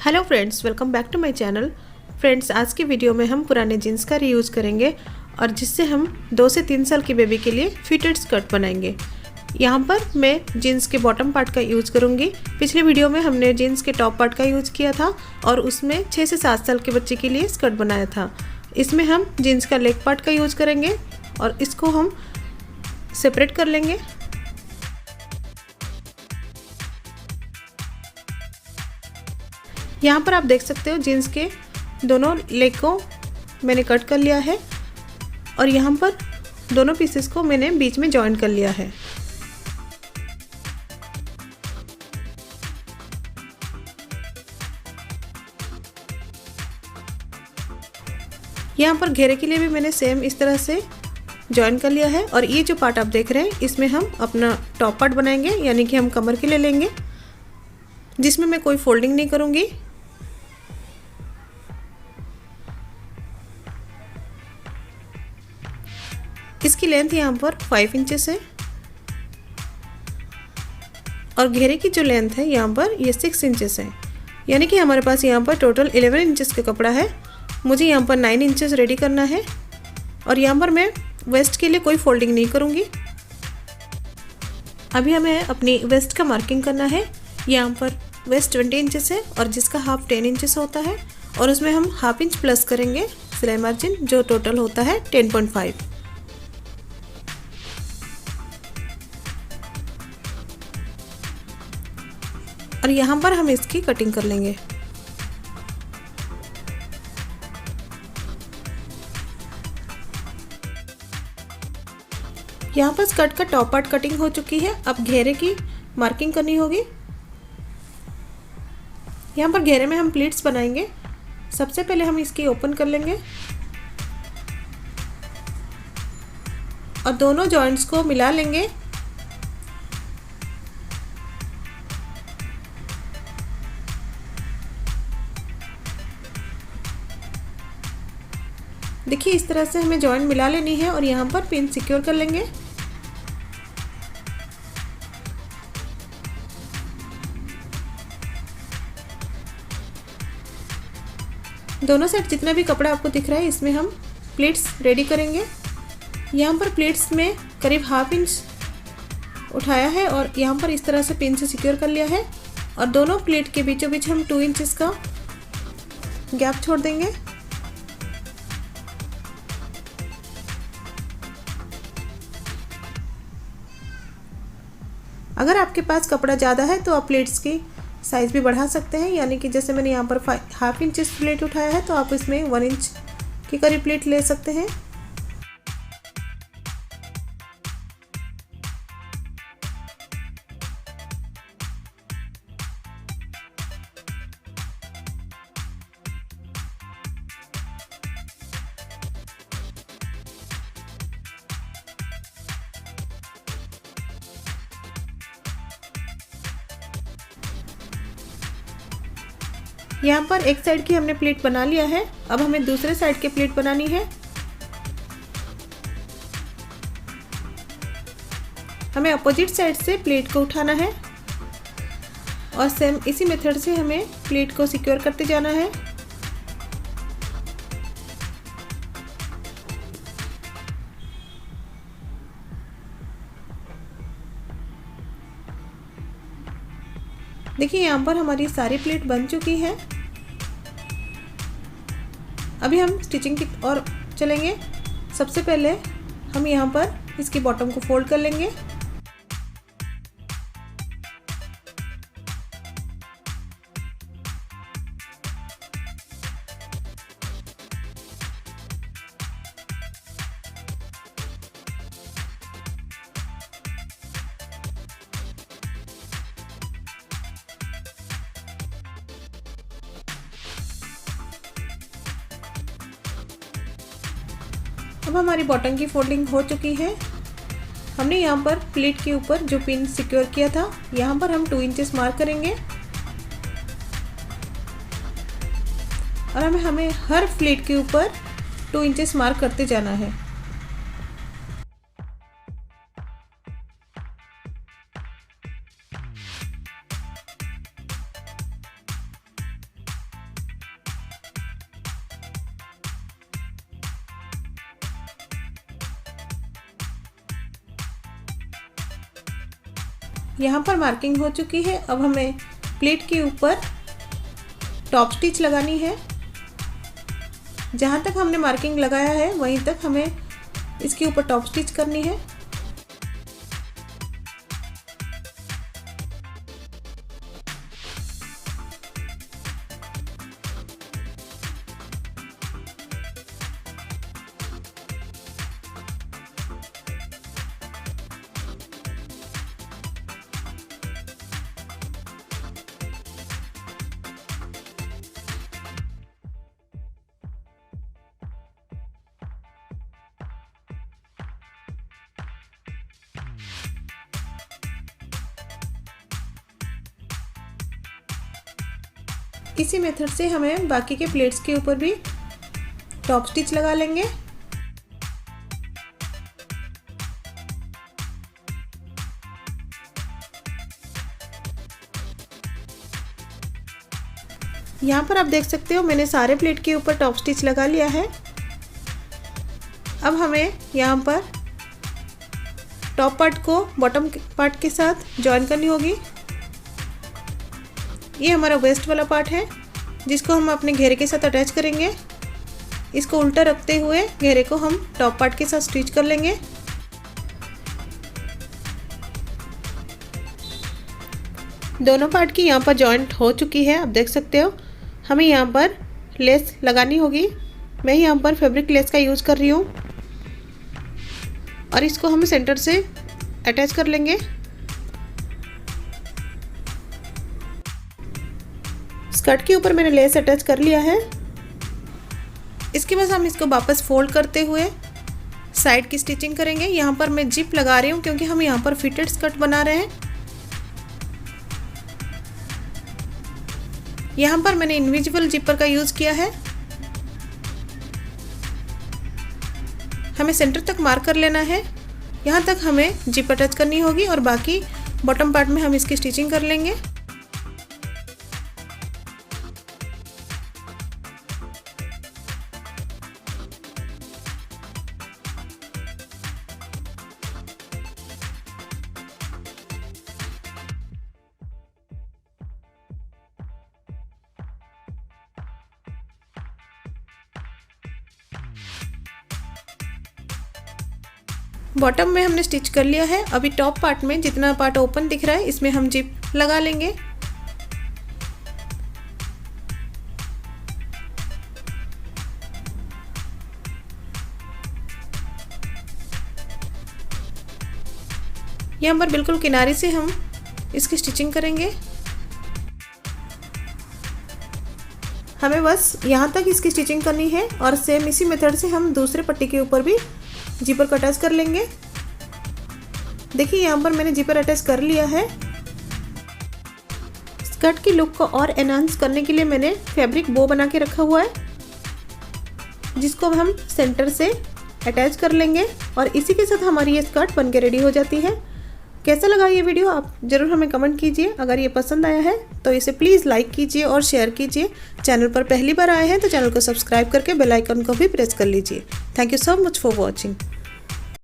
Hello friends, welcome back to my channel. Friends, आज की video में हम पुराने जीन्स का रीयूज़ करेंगे और जिससे हम 2 से 3 साल की बेबी के लिए फिटेड स्कर्ट बनाएंगे। यहाँ पर मैं जीन्स के बॉटम पार्ट का यूज़ करूँगी। पिछले वीडियो में हमने जीन्स के टॉप पार्ट का यूज़ किया था और उसमें 6 से 7 साल के बच्चे के लिए स्कर्ट बनाया था। इसमें हम जीन्स का लेग पार्ट का यूज़ करेंगे और इसको हम सेपरेट कर लेंगे। यहाँ पर आप देख सकते हो जीन्स के दोनों लेग को मैंने कट कर लिया है और यहाँ पर दोनों पीसेस को मैंने बीच में जॉइन कर लिया है। यहाँ पर घेरे के लिए भी मैंने सेम इस तरह से जॉइन कर लिया है और ये जो पार्ट आप देख रहे हैं इसमें हम अपना टॉप पार्ट बनाएंगे, यानी कि हम कमर के लिए लेंगे, जिसमें मैं कोई फोल्डिंग नहीं करूँगी। इसकी लेंथ यहाँ पर 5 इंचेस है और घेरे की जो लेंथ है यहाँ पर ये 6 इंचेस है, यानी कि हमारे पास यहाँ पर टोटल 11 इंचेस का कपड़ा है। मुझे यहाँ पर 9 इंचेस रेडी करना है और यहाँ पर मैं वेस्ट के लिए कोई फोल्डिंग नहीं करूँगी। अभी हमें अपनी वेस्ट का मार्किंग करना है। यहाँ पर वेस्ट 20 इंचेस है और जिसका हाफ 10 इंचेस होता है और उसमें हम हाफ इंच प्लस करेंगे सिलाई मार्जिन, जो टोटल होता है 10.5। और यहाँ पर हम इसकी कटिंग कर लेंगे। यहाँ पर स्कर्ट का टॉप पार्ट कटिंग हो चुकी है। अब घेरे की मार्किंग करनी होगी। यहाँ पर घेरे में हम प्लीट्स बनाएंगे। सबसे पहले हम इसकी ओपन कर लेंगे और दोनों जॉइंट्स को मिला लेंगे। देखिए, इस तरह से हमें जॉइंट मिला लेनी है और यहाँ पर पिन सिक्योर कर लेंगे। दोनों साइड जितना भी कपड़ा आपको दिख रहा है इसमें हम प्लीट्स रेडी करेंगे। यहाँ पर प्लीट्स में करीब हाफ इंच उठाया है और यहाँ पर इस तरह से पिन से सिक्योर कर लिया है और दोनों प्लीट के बीचों बीच हम 2 इंचेस का गैप छोड़ देंगे। अगर आपके पास कपड़ा ज़्यादा है तो आप प्लेट्स की साइज़ भी बढ़ा सकते हैं, यानी कि जैसे मैंने यहाँ पर हाफ इंच प्लेट उठाया है तो आप इसमें 1 इंच की करीब प्लेट ले सकते हैं। यहाँ पर एक साइड की हमने प्लेट बना लिया है। अब हमें दूसरे साइड की प्लेट बनानी है। हमें अपोजिट साइड से प्लेट को उठाना है और सेम इसी मेथड से हमें प्लेट को सिक्योर करते जाना है। देखिए, यहाँ पर हमारी सारी प्लेट बन चुकी है। अभी हम स्टिचिंग की ओर चलेंगे। सबसे पहले हम यहाँ पर इसकी बॉटम को फोल्ड कर लेंगे। अब हमारी बॉटम की फोल्डिंग हो चुकी है। हमने यहाँ पर प्लेट के ऊपर जो पिन सिक्योर किया था यहाँ पर हम 2 इंचेस मार्क करेंगे और हमें हर प्लेट के ऊपर 2 इंचेस मार्क करते जाना है। यहाँ पर मार्किंग हो चुकी है। अब हमें प्लेट के ऊपर टॉप स्टिच लगानी है। जहाँ तक हमने मार्किंग लगाया है वहीं तक हमें इसके ऊपर टॉप स्टिच करनी है। इसी मेथड से हमें बाकी के प्लेट्स के ऊपर भी टॉप स्टिच लगा लेंगे। यहाँ पर आप देख सकते हो मैंने सारे प्लेट के ऊपर टॉप स्टिच लगा लिया है। अब हमें यहाँ पर टॉप पार्ट को बॉटम पार्ट के साथ जॉइन करनी होगी। ये हमारा वेस्ट वाला पार्ट है जिसको हम अपने घेरे के साथ अटैच करेंगे। इसको उल्टा रखते हुए घेरे को हम टॉप पार्ट के साथ स्टिच कर लेंगे। दोनों पार्ट की यहाँ पर जॉइंट हो चुकी है, आप देख सकते हो। हमें यहाँ पर लेस लगानी होगी। मैं यहाँ पर फैब्रिक लेस का यूज़ कर रही हूँ और इसको हम सेंटर से अटैच कर लेंगे। स्कर्ट के ऊपर मैंने लेस अटैच कर लिया है। इसके बाद हम इसको वापस फोल्ड करते हुए साइड की स्टिचिंग करेंगे। यहाँ पर मैं जिप लगा रही हूँ क्योंकि हम यहाँ पर फिटेड स्कर्ट बना रहे हैं। यहाँ पर मैंने इनविजिबल जिपर का यूज़ किया है। हमें सेंटर तक मार्क कर लेना है। यहाँ तक हमें जिप अटैच करनी होगी और बाकी बॉटम पार्ट में हम इसकी स्टिचिंग कर लेंगे। बॉटम में हमने स्टिच कर लिया है। अभी टॉप पार्ट में जितना पार्ट ओपन दिख रहा है इसमें हम जिप लगा लेंगे। यहाँ पर बिल्कुल किनारे से हम इसकी स्टिचिंग करेंगे। हमें बस यहाँ तक इसकी स्टिचिंग करनी है और सेम इसी मेथड से हम दूसरे पट्टी के ऊपर भी जिपर को अटैच कर लेंगे। देखिए यहाँ पर मैंने जिपर अटैच कर लिया है। स्कर्ट की लुक को और एनहांस करने के लिए मैंने फैब्रिक बो बना के रखा हुआ है जिसको हम सेंटर से अटैच कर लेंगे और इसी के साथ हमारी ये स्कर्ट बन के रेडी हो जाती है। कैसा लगा ये वीडियो आप ज़रूर हमें कमेंट कीजिए। अगर ये पसंद आया है तो इसे प्लीज़ लाइक कीजिए और शेयर कीजिए। चैनल पर पहली बार आए हैं तो चैनल को सब्सक्राइब करके बेल आइकन को भी प्रेस कर लीजिए। Thank you so much for watching.